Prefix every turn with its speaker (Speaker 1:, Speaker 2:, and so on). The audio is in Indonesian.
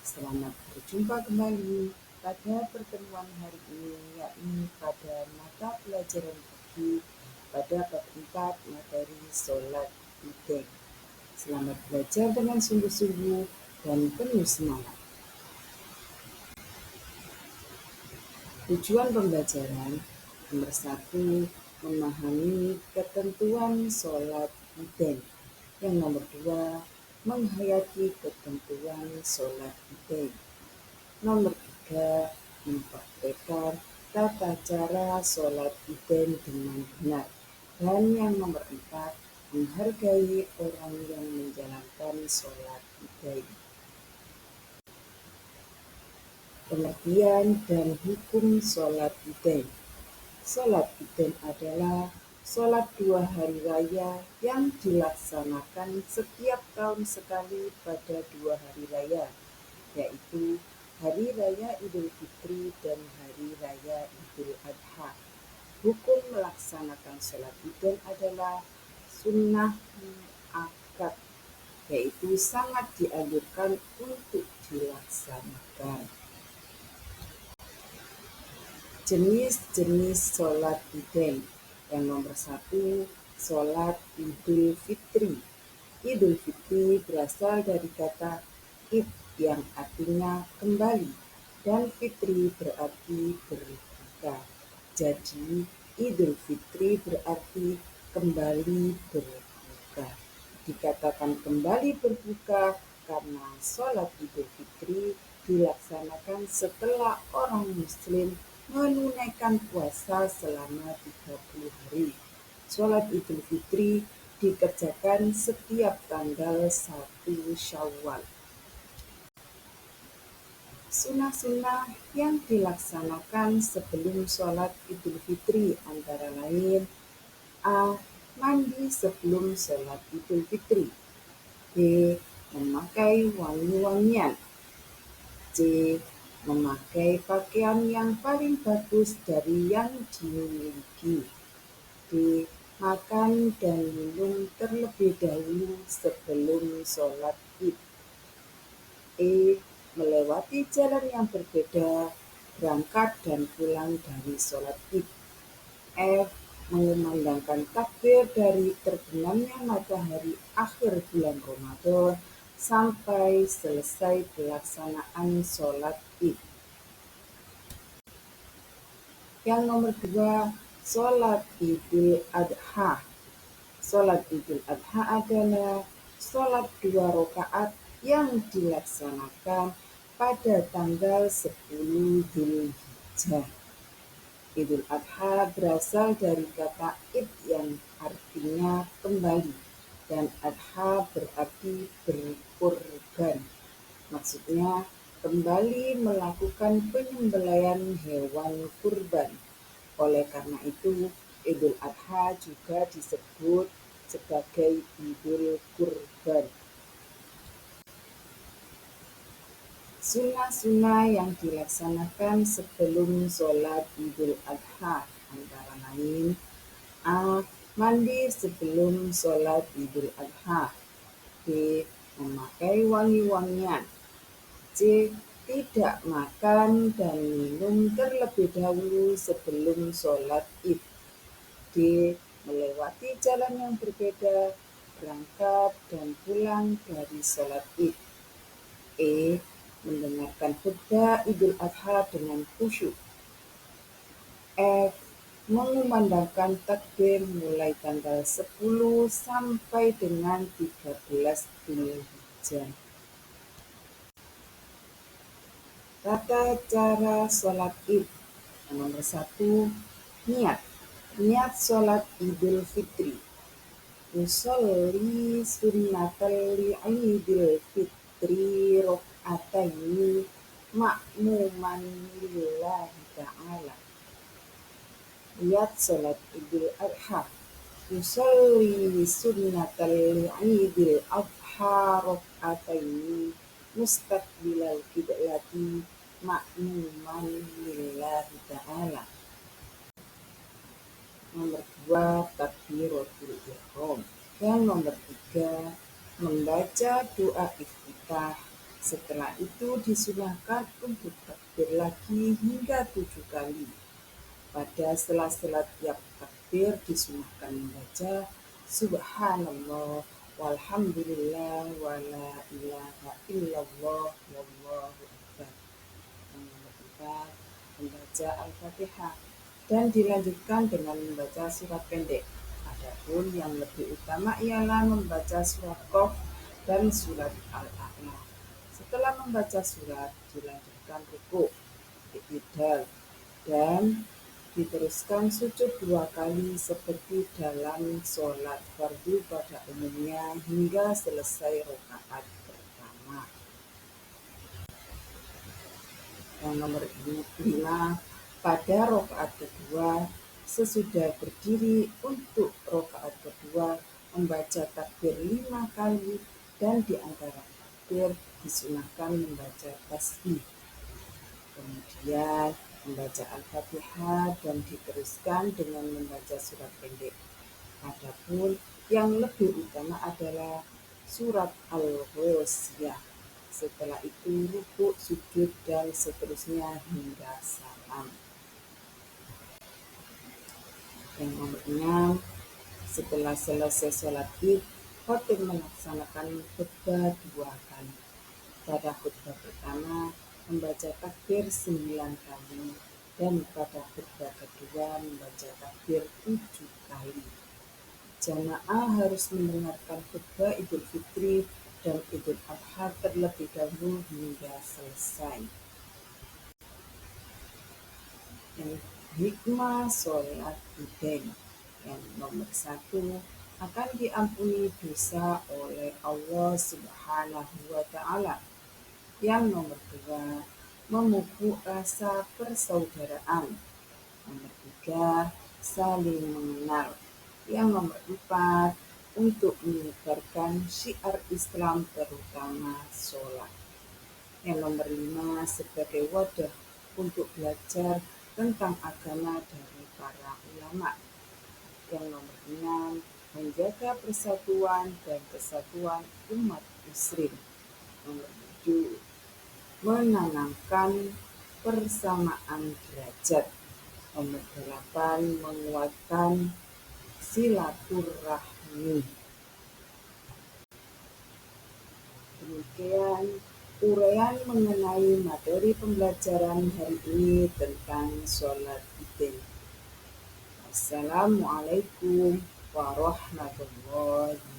Speaker 1: Selamat berjumpa kembali pada pertemuan hari ini, yakni pada mata pelajaran fikih pada bab 4 materi sholat Idul. Selamat belajar dengan sungguh-sungguh dan penuh semangat. Tujuan pembelajaran nomor 1, memahami ketentuan sholat Idul. Yang nomor 2, menghayati ketentuan sholat Idul. Nomor 3, mempraktekkan tata cara sholat Idul dengan benar. Dan yang nomor 4, menghargai orang yang menjalankan sholat Idul. Pengertian dan hukum sholat Idul. Sholat Idul adalah sholat 2 hari raya yang dilaksanakan setiap tahun sekali pada 2 hari raya, yaitu Hari Raya Idul Fitri dan Hari Raya Idul Adha. Hukum melaksanakan sholat Idul adalah sunnah muakkad, yaitu sangat dianjurkan untuk dilaksanakan. Jenis-jenis sholat Idul. Yang nomor 1, sholat Idul Fitri. Idul Fitri berasal dari kata id yang artinya kembali, dan fitri berarti berbuka. Jadi, Idul Fitri berarti kembali berbuka. Dikatakan kembali berbuka karena sholat Idul Fitri dilaksanakan setelah orang Muslim menunaikan puasa selama 30 hari. Sholat Idul Fitri dikerjakan setiap tanggal 1 Syawal. Sunnah-sunnah yang dilaksanakan sebelum sholat Idul Fitri antara lain: A. Mandi sebelum sholat Idul Fitri. B. Memakai wangi-wangian. C. Memakai pakaian yang paling bagus dari yang dimiliki. D. Makan dan minum terlebih dahulu sebelum sholat Id. E. Melewati jalan yang berbeda, berangkat dan pulang dari sholat Id. F. Mengumandangkan takbir dari terbenamnya matahari akhir bulan Ramadan sampai selesai pelaksanaan sholat Id. Yang nomor 2, sholat Idul Adha. Sholat Idul Adha adalah sholat 2 rakaat yang dilaksanakan pada tanggal 10 Dzulhijjah. Idul Adha berasal dari kata id yang artinya kembali, dan adha berarti berkurban. Maksudnya kembali melakukan penyembelihan hewan kurban. Oleh karena itu, Idul Adha juga disebut sebagai Idul Kurban. Sunnah-sunnah yang dilaksanakan sebelum sholat Idul Adha antara lain: A. Mandi sebelum sholat Idul Adha. B. Memakai wangi-wangian. C. Tidak makan dan minum terlebih dahulu sebelum sholat Id. D. Melewati jalan yang berbeda, berangkat dan pulang dari sholat Id. E. Mendengarkan khutbah Idul Adha dengan khusyuk. F. Mengumandangkan takbir mulai tanggal 10 sampai dengan 13 Dzulhijjah. Tata cara sholat Id. Yang nomor 1, niat. Niat sholat Idul Fitri. Usolli sunnatal Idul Fitri rok'ataini ma'muman lillahi ta'ala. Niat sholat Idul Adha. Usolli sunnatal Idul Adha rok'ataini mustaqbilal qiblati ma'muman lillahi ta'ala. Nomor 2, takbiratul ihram. Yang nomor 3, membaca doa iftitah Setelah itu disunahkan untuk takbir lagi hingga 7 kali. Pada sela-sela tiap takbir disunahkan membaca Subhanallah walhamdulillah wala ilaha illallah wallahu akbar. Yang keempat, membaca Al-Fatihah dan dilanjutkan dengan membaca surat pendek. Adapun yang lebih utama ialah membaca surat Qaf dan surat Al-A'la. Setelah membaca surat, dilanjutkan ruku, i'tidal, dan diteruskan sujud 2 kali seperti dalam sholat fardu pada umumnya hingga selesai rakaat pertama. Yang nomor 5, pada rakaat kedua, sesudah berdiri untuk rakaat kedua, membaca takbir 5 kali dan di antara takbir disunahkan membaca tasbih. Kemudian membaca Al-Fatihah dan diteruskan dengan membaca surat pendek. Adapun yang lebih utama adalah surat Al-Ghasyiyah. Setelah itu ruku, sujud, dan seterusnya hingga salam. Yang nomor 6, setelah selesai sholat id, khotib melaksanakan khutbah 2 kali. Pada khutbah pertama membaca takbir 9 kali dan pada khutbah kedua membaca takbir 7 kali. Jamaah harus mendengarkan khutbah Idul Fitri dan Idul Adha terlebih dahulu hingga selesai. Yang hikmah sholat Idain. Yang nomor 1, akan diampuni dosa oleh Allah Subhanahu wa Ta'ala. Yang nomor 2, memupuk rasa persaudaraan. Nomor 3, saling mengenal. Yang nomor 4, untuk menyebarkan syiar Islam terutama sholat. Yang nomor 5, sebagai wadah untuk belajar tentang agama dari para ulama. Yang nomor 6, menjaga persatuan dan kesatuan umat muslim. Nomor 7, menanamkan persamaan derajat. Nomor 8, menguatkan silaturahmi. Demikian uraian mengenai materi pembelajaran hari ini tentang sholat Idain. Wassalamualaikum warahmatullahi